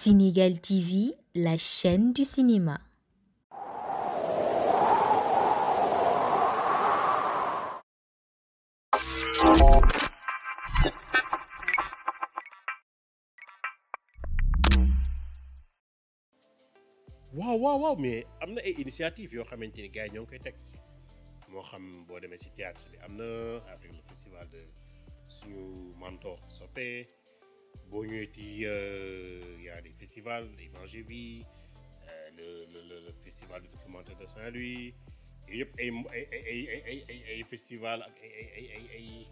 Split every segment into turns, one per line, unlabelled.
Sénégal TV, la chaîne du cinéma.
waaw mais am na ay initiative yoo xamante ni gars yi ñoo ngi koy teg moo xam boo demee ci théâtre bi am na avec le festival de suñu mentor Sopé boo ñëwee ci y a des festivals Image Vie le festival du documentaire de Saint-Louis yooyu yëpp ay festival ak ay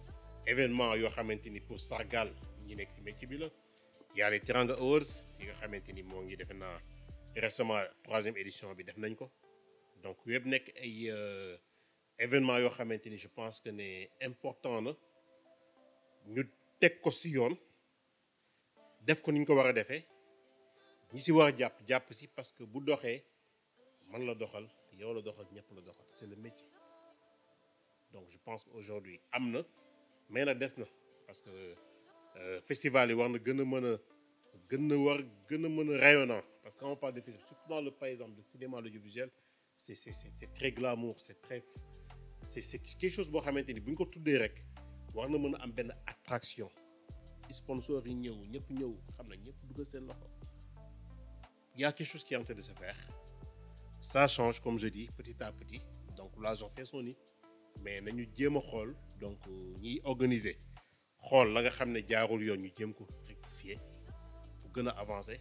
événements yoo xamante ni pour sargal ñi nekk ci métier bi la y a les Teranga Awards yi nga xamante ni moo ngi defe naa récemment 3e édition bi def nañ ko donc yëpp nekk ay événements yoo xamante ni je pense que ne important na ñu teg ko ci yoon def ko ni ñu ko war a defee ñi ci war a jàpp ci parce que bu doxee man la doxal yow la doxal ñëpp la doxal c'est le métier donc je pense qu'aujourd'hui am na mais nag des na parce que festival yi war na gën a mën a gën a mën a rayonnant parce que quand on parle de festival surtout dans le par exemple de cinéma l'audiovisuel c'est très glamour c'est quelque chose boo xamante ni bu ñu ko tuddee rek war na mën a am benn attraction sponsors yi ñëw ñëpp ñëw xam na ñëpp dugal seen loxo il y a quelque chose qui est en train de se faire ça change comme je dis petit à petit donc là j'en fais son nid mais nañu jéem a xool donc ñiy organiser xool la nga xam ne jaarul yoon ñu jéem ko rectifier pour gën a avancer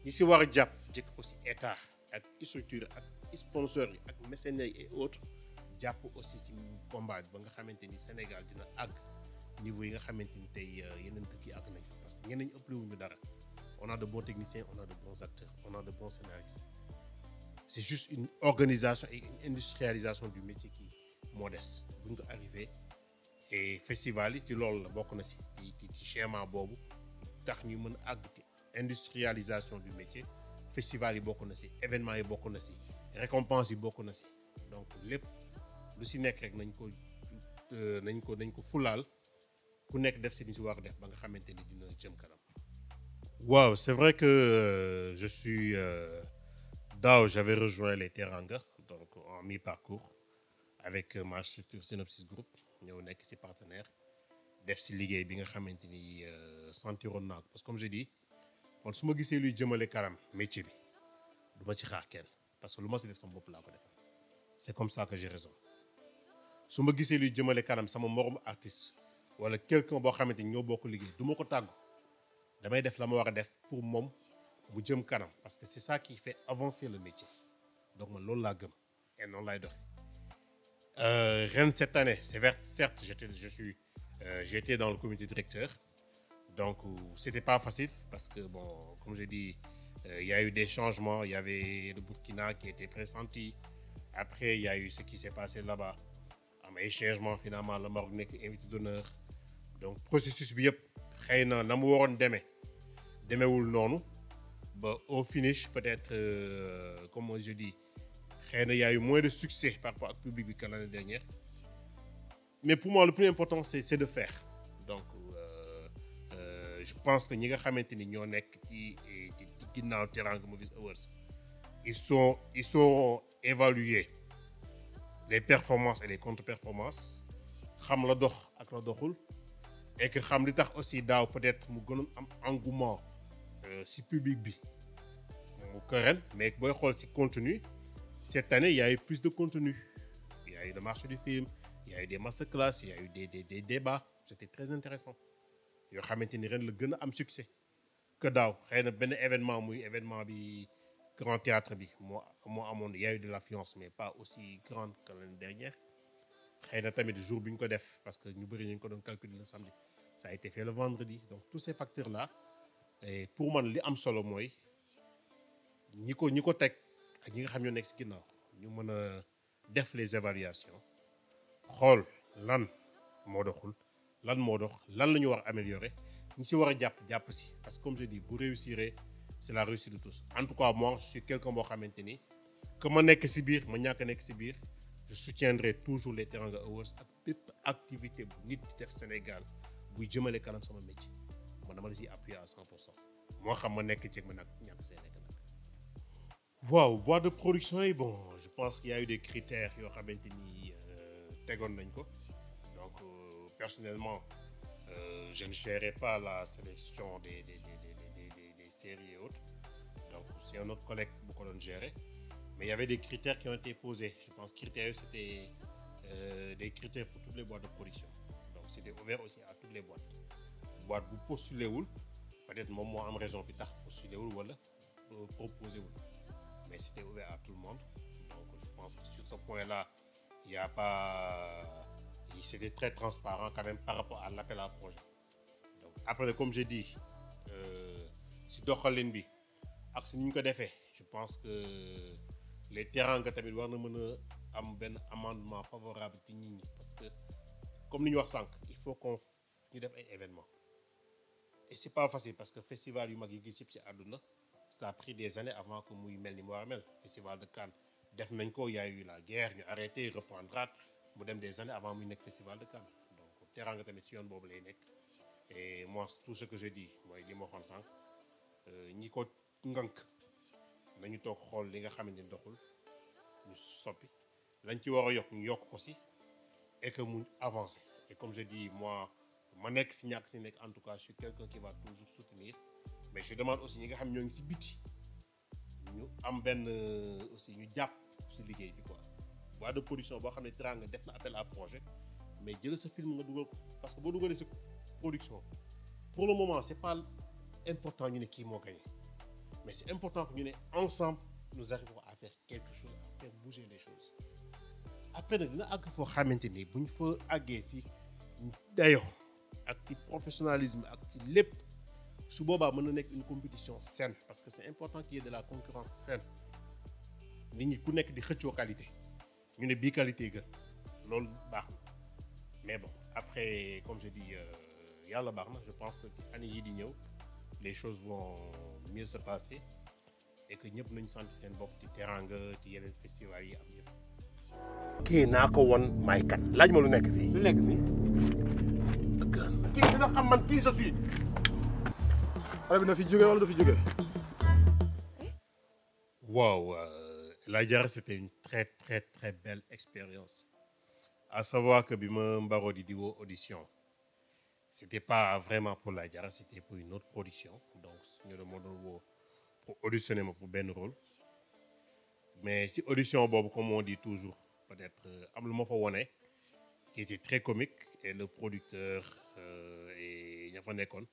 ñi si war a jàpp jëkk ko si état ak structure ak sponsors yi ak mécénat et autres jàpp aussi si combat ba nga xamante ni Sénégal dina àgg niveau yi nga xamante ni tey yeneen dëkk yi àgg nañ fa parce que ñeneen ñi ëppale wuñu dara on a de bons techniciens on a de bons acteurs on a de bons scénaristes c'est juste une organisation et une industrialisation du métier qui moo des bu ñu ko arrivé et festival yi ci loolu la bokk na si ci schéma boobu tax ñu mën a àgg ci industrialisation du métier festival yi bokk na si événement yi bokk na si récompense yi bokk na si donc lépp lu si nekk rek nañ ko fulaal ku nekk def si ni si war a def ba nga xamante ni dina jëm kanam. waaw c'est vrai que je suis daaw j'avais rejoint les Teranga donc en mi-parcours avec ma structure Synopsis Group ñëw nekk si partenaire def si liggéey bi nga xamante ni sentiroon naa ko parce que comme je dis man su ma gisee luy jëmale kanam métier bi du ma ci xaar kenn parce que lu ma si def sama bopp laa ko defal c'est comme ça que j'ai raison su ma gisee luy jëmale kanam sama moromu artiste wala quelqu'un boo xamante ni ñoo bokk liggéey du ma ko tàggu damay def la ma war a def pour moom mu jëm kanam parce que c'est ça qui fait avancer le métier donc man loolu laa gëm et noonu laay doxee ren cette année c'est vrai certes j'étais dans le comité directeur donc c'était pas facile parce que bon comme je dis il y a eu des changements il y avait le Burkina qui était pressenti après il y a eu ce qui s'est passé là-bas am ay changements finalement le Maroc nekk invité d'honneur donc processus bi yëpp xëy na mu waroon demeewul noonu ba au finish peut-être comme je dis xëy na y a eu moins de succès par rapport ak public bi que l'année dernière mais pour moi le plus important c'est de faire donc je pense que ñi nga xamante ni ñoo nekk ci ginnaaw Teranga Movies Awards ils sont évalués les performances et les contre-performances xam la dox ak la doxul et que xam li tax aussi daaw peut-être mu gënoon am engouement ci public bi mu ko ren mais booy xool ci contenu cette année il y a eu plus de contenu il y a eu le marché du film il y a eu des masterclass il y a eu des débats c'était très intéressant yoo xamante ni ren la gën a am succès que daaw xëy na benn événement bi grand théâtre bi moo amoon il y a eu de l'affluence mais pas aussi grande que l'année dernière xëy na tamit jour bi ñu ko def parce que ñu bëri ñu ko doon calculer le samedi ça a été fait le vendredi donc tous ces facteurs là et pour man li am solo mooy ñi ko teg ak ñi nga xam ñoo nekk ci ginnaaw ñu mën a def les évaluations xool lan moo doxul lan moo dox lan la ñu war a améliorer ñi ci war a jàpp ci parce que comme je dis bu réussir c'est la réussite de tous en tout cas moi je suis quelqu'un boo xamante ni que ma nekk ci biir ma ñàkk nekk ci biir je soutiendrai toujours les Teranga Awards ak bépp activité bu nit di def Sénégal buy jëmale kanam sama métier man dama la ciy appuyer à 100%. moo xam ma nekk ci ma nag ñàkk see nekk nag. waaw boîte de production yi bon je pense qu'il y a eu des critères yoo xamante ni tegoon nañ ko donc personnellement je ne gérais pas la sélection des séries et autres donc c'est un autre collègue bu ko doon gérer mais il y avait des critères qui ont été posés je pense critères yooyu c'était des critères pour toutes les boîtes de production donc c'était ouvert aussi à toutes les boîte bu postulé wul peut-être moom moo am raison bi tax postulé wul wala proposé wul mais c'était ouvert à tout le monde donc je pense que sur ce point-là il y a pas c'était très transparent quand même par rapport à l'appel à projet donc après comme j'ai dit si doxalin bi ak si ni ñu ko defee je pense que les Teranga tamit war na mën a am benn amendement favorable ci nit ñi parce que comme ni ñu wax sànq il faut qu'on ñu def ay événements et c'est pas facile parce que festival yu mag yi gis yëpp ci àdduna ça a pris des années avant que muy mel ni mu war a mel festival de Cannes def nañ ko y a eu la guerre ñu arrêté reprendre mu dem des années avant muy nekk festival de Cannes donc Teranga tamit si yoon boobu lay nekk et moi tout ce que je dis mooy li ma waxoon sànq ñi ko ngànk nañu toog xool li nga xamante ni doxul ñu soppi lañ ci war a yokk ñu yokk ko si et que mu avancer et comme je dis moi ma nekk si ñàkk si nekk en tout cas je suis quelqu'un qui va toujours soutenir mais je demande aussi ñi nga xam ñoo ngi si biti ñu am benn aussi ñu jàpp si liggéey bi quoi boîte de production boo xam ne Teranga def na appel à projet mais jël sa film nga dugal ko parce que boo dugalee sa production pour le moment c'est pas important ñu ne kii moo gagné mais c'est important que ñu ne ensemble nous arrivons à faire quelque chose à faire bouger les choses après nag dina àgg foo xamante ni bu ñu fa àggee si dayoo ak ci professionnalisme ak ci lépp su boobaa mën na nekk une compétition saine parce que c'est important qu'il y ait de la concurrence saine nit ñi ku nekk di xëccoo qualité ñu ne bii qualité gën loolu baax na mais bon après comme je dis yàlla baax na je pense que ci année yi di ñëw les choses vont mieux se passer et que ñëpp nañu sentir seen bopp ci Teranga ci yeneen festival yi am yëpp. kii naa ko won may kan laaj ma lu nekk fii.
lu nekk fii.
kii dina xam man kii je suis.
xale bi na fi jógee wala du fi jógee.
waaw La Diarra c'était une très très très belle expérience à savoir que bi ma Mbaro di woo audition c'était pas vraiment pour La Diarra c'était pour une autre production donc ñu moo doon woo pour auditionner ma pour benn rôle mais si audition boobu comme on dit toujours peut-être am lu ma fa wone qui était très comique et le producteur et ña fa nekkoon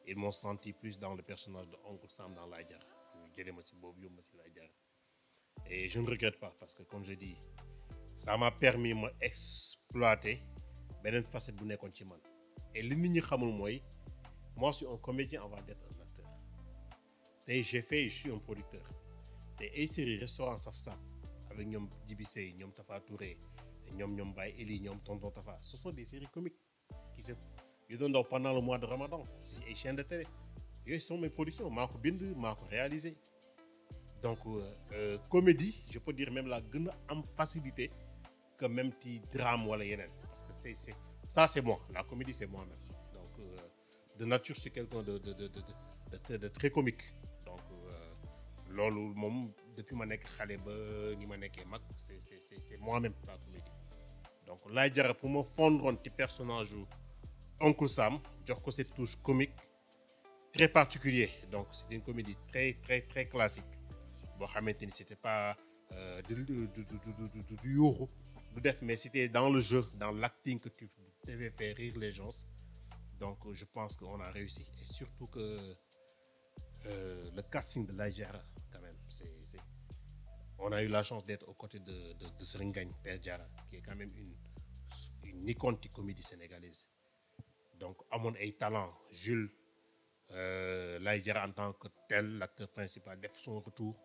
ils m'ont senti plus dans le personnage de Oncle Sam dans La Diarra ñu jëlee ma si boobu yóbbu ma si La Diarra et je ne regrette pas parce que comme je dis ça m'a permis ma exploiter beneen facette bu nekkoon ci man et li nit ñi xamul mooy moi je suis un comédien avant d'être un acteur tey je suis un producteur te ay série restaurant Saf-Saf avec ñoom Djibi Sey ñoom Tafa Touré ñoom Baye Eli ñoom Tonton Tafa ce sont des séries comiques qui se yu doon daw pendant le mois de Ramadan si ay chaînes de télé yooyu sont mes productions maa ko bind maa ko réalisé donc comédie je peux dire même la gën a am facilité que même ci drame wala yeneen parce que c'est moi la comédie c'est moi-même donc de nature je suis quelqu'un de très comique donc loolu moom depuis ma nekk xale ba ni ma nekkee mag c'est moi-même la comédie donc La Diarra pour ma fondroon ci personnage u Oncle Sam jox ko cette touche comique très particulier donc c'était une comédie très très très classique boo xamante ni c'était pas du yuuxu du def mais c'était dans le jeu dans l'acting que tu devais faire rire les gens donc je pense qu'on a réussi et surtout que le casting de La Diarra quand même on a eu la chance d'être aux côtés de Serigne Ngagne Père Diarra qui est quand même une icône de comédie sénégalaise donc amoon ay talent Jules La Diarra en tant que tel l'acteur principal def son retour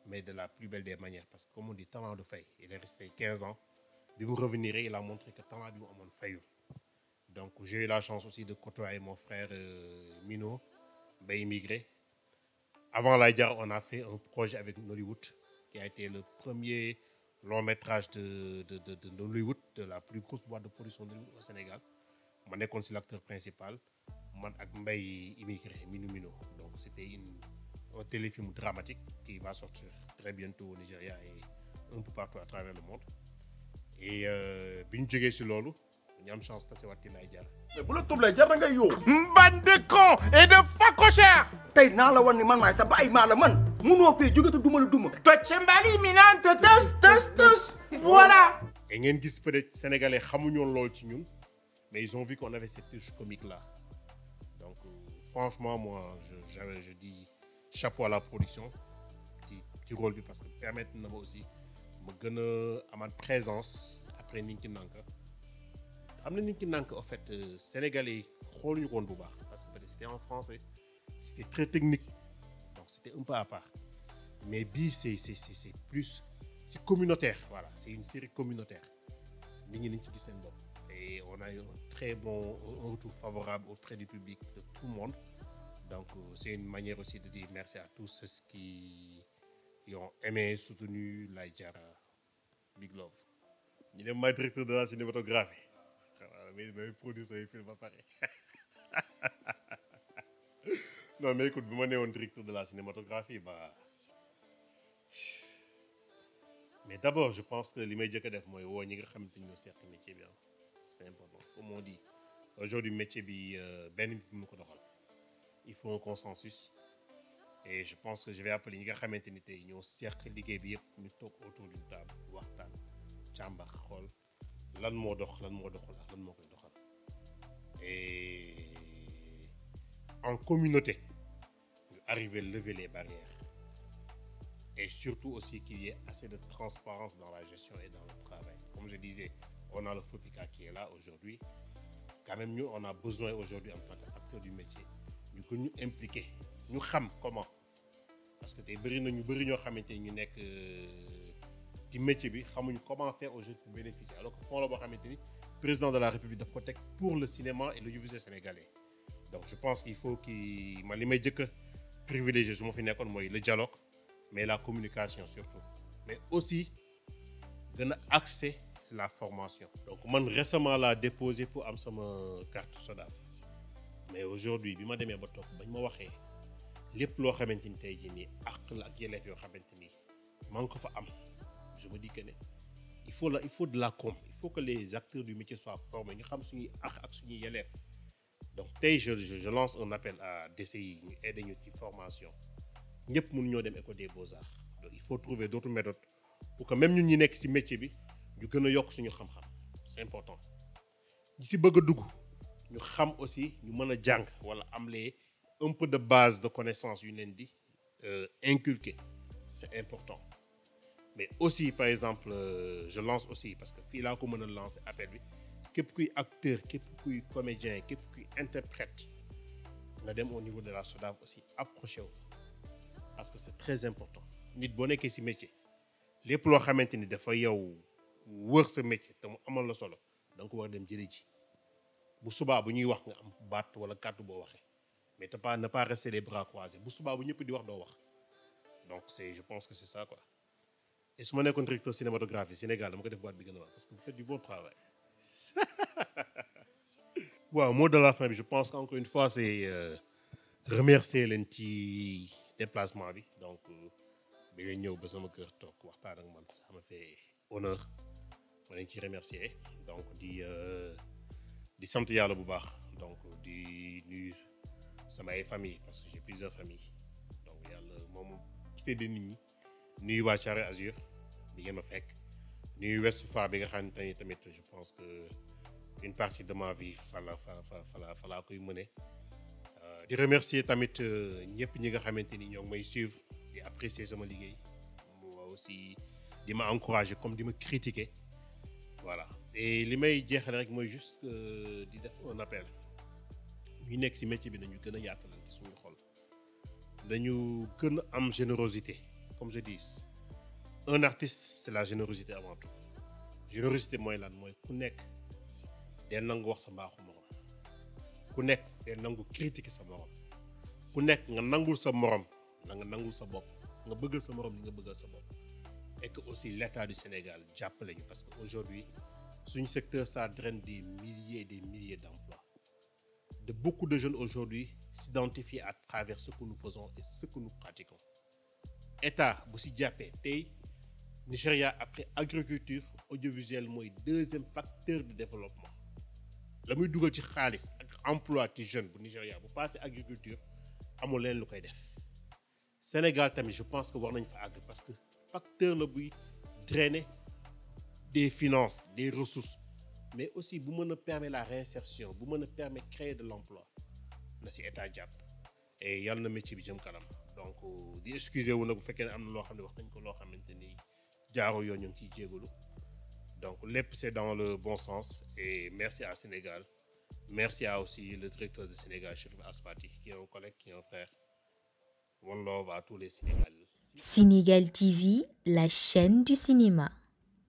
mais de la plus belle des manières parce que comme on dit talent de fay il est resté 15 ans bi mu revenir il a montré que talent bi mu amoon fayul donc j'ai eu la chance aussi de côtoyer mon frère Mino Mbaye Immigré avant La Diarra on a fait un projet avec Nollywood qui a été le premier long métrage de Nollywood de la plus grosse boîte de production de Nollywood au Sénégal ma nekkoon si l'acteur principal man ak Mbaye Immigré Mino donc c'était un téléfilm dramatique qui va sortir très bientôt au Nigeria et un peu partout à travers le monde. Et bi ñu jógee si loolu ñu am chance tasewaat ci Laye Diarra.
mais bu la tublee jar na ngay yow.
Bande de cons et de facochères.
tey naa la wan ni man maay sa baay maa la man munoo fee jóge te duma la duma.
Tocc mbali mi naan te tës voilà.
Et ngeen gis peut-être sénégalais xamuñu woon lool ci ñun mais ils ont vu qu'on avait cette touche comique là donc franchement moi je dis chapeau à la production ci rôle bi parce que permettre na ma aussi ma gën a amaat présence après Ninki Nanka am na Ninki Nanka en fait sénégalais yi xooluñu ko woon bu baax parce que c'était en français c'était très technique donc c'était un peu à part mais bii c'est plus c'est communautaire voilà c'est une série communautaire nit ñi nañ ci gis seen bopp et on a eu un très bon un retour favorable auprès du public de tout le monde donc c'est une manière aussi de dire merci à tous ceux qui ont aimé soutenu Laye Diarra Big Love ñu ne maay directeur de la cinématographie mais produire say film ba pare non mais écoute bi ma neewoon directeur de la cinématographie mais d'abord je pense que li may jëkk a def mooy woo ñi nga xamante ni ñoo seq métier bi c'est important comme on dit aujourd'hui métier bi benn nit mënu ko doxal il faut un consensus et je pense que je vais appeler ñi nga xamante ni tey ñoo seq liggéey bi yëpp ñu toog autour d'une table waxtaan càmbar xool lan moo dox lan moo doxul ak lan moo koy doxal et en communauté ñu arriver lever les barrières et surtout aussi qu'il y ait assez de transparence dans la gestion et dans le travail. Comme je disais, on a le FOPICA qui est là aujourd'hui. Quand même, nous, on a besoin aujourd'hui en tant qu'acteur du métier, nous impliquer, nous savons comment. Parce que nous du métier, nous savons comment faire aujourd'hui pour bénéficier. Alors que le président de la République a pour le cinéma et l'audiovisuel sénégalais. Donc je pense qu'il faut qu'il privilégier le dialogue, mais la communication surtout, mais aussi donner accès à la formation. Donc moi récemment l'a déposé pour am sama carte SODAV mais aujourd'hui bi ma demee ba toog bañ ma waxee lépp loo xamante ni tey jii nii àq la ak yelleef yoo xamante ni maa ngi ko fa am je me dis que ne il faut de la com, il faut que les acteurs du métier soient formés ñu xam suñuy àq ak suñuy yelleef. Donc tey je lance un appel à DCI ñu aider ñu ci formation. ñëpp mënu ñoo dem école des beaux-arts donc il faut trouver d'autres méthodes pour que même ñun ñi nekk ci métier bi ñu gën a yokk suñu xam-xam c'est important ñi ci bëgg a dugg ñu xam aussi ñu mën a jàng wala am les un peu de base de connaissances yu leen di inculquer c'est important mais aussi par exemple je lance aussi parce que fii laa ko mën a lancer appel bi képp kuy acteur képp kuy comédien képp kuy interprète nga dem au niveau de la SODAV aussi approché wu parce que c'est très important nit boo nekkee ci métier lépp loo xamante ni dafa yow wër sa métier te mu amal la solo da nga ko war a dem jëlee ji bu subaa bu ñuy wax nga am baat wala kàddu boo waxee mais ne pas rester les bras croisés bu subaa bu ñëpp di wax doo wax donc je pense que c'est ça quoi et su ma nekkoon directeur cinématographie Sénégal dama ko def boîte bi gën a wax parce que vous faites du bon travail. waaw mot de la fin bi je pense qu'encore une fois c'est remercier leen ci déplacement bi donc bi nga ñëw ba sama kër toog waxtaan ak man ça m'a fait honneur ma leen ci remercier donc di sant yàlla bu baax donc di nuyu samay famille parce que j'ai plusieurs familles donc yàlla moom séddee nit ñi nuyu waa Thiaroye Azur bi ngeen ma fekk nuyu Ouest Foire bi nga xamante ni tamit je pense que une partie de ma vie fa la koy mëne di remercier tamit ñëpp ñi nga xamante ni ñoo ngi may suivre di apprécier sama liggéey moi aussi di ma encourager comme di ma critiquer voilà et li may jeexal rek mooy juste di def un appel ñu nekk ci métier bi nañu gën a yaatalante suñu xol dañu gën a am générosité comme je dis un artiste c'est la générosité avant tout générosité mooy lan mooy ku nekk dee nangu wax sa mbaaxu morom ku nekk dee nangu critiquer sa morom ku nekk nga nangul sa morom la nga nangul sa bopp nga bëggal sa morom li nga bëggal sa bopp et que aussi l'État du Sénégal jàppale ñu parce que aujourd'hui suñu secteur ça draine des milliers et des milliers d'emplois de beaucoup de jeunes aujourd'hui s'identifient à travers ce que nous faisons et ce que nous pratiquons. État bu si jàppee tey Nigeria après agriculture audiovisuelle mooy deuxième facteur de développement la muy dugal ci xaalis ak emploi ci jeune bu Nigeria bu passé agriculture amul leen lu koy def Sénégal tamit je pense que war nañ fa àgg parce que facteur la buy drainer des finances des ressources mais aussi bu mën a permettre la réinsertion bu mën a permettre créer de l'emploi na si état jàpp et yàlla na métier bi jëm kanam donc di excusez wu nag bu fekkee ne am na loo xam ne wax nañ ko loo xamante ni jaaro yoon ñu ngi ciy jégalu donc lépp c'est dans le bon sens et merci à Sénégal merci à aussi le directeur de Sénégal Chérif Aspati qui est un collègue qui est un frère one love à tous les Sénégalais.
Sénégal TV, la chaîne du cinéma.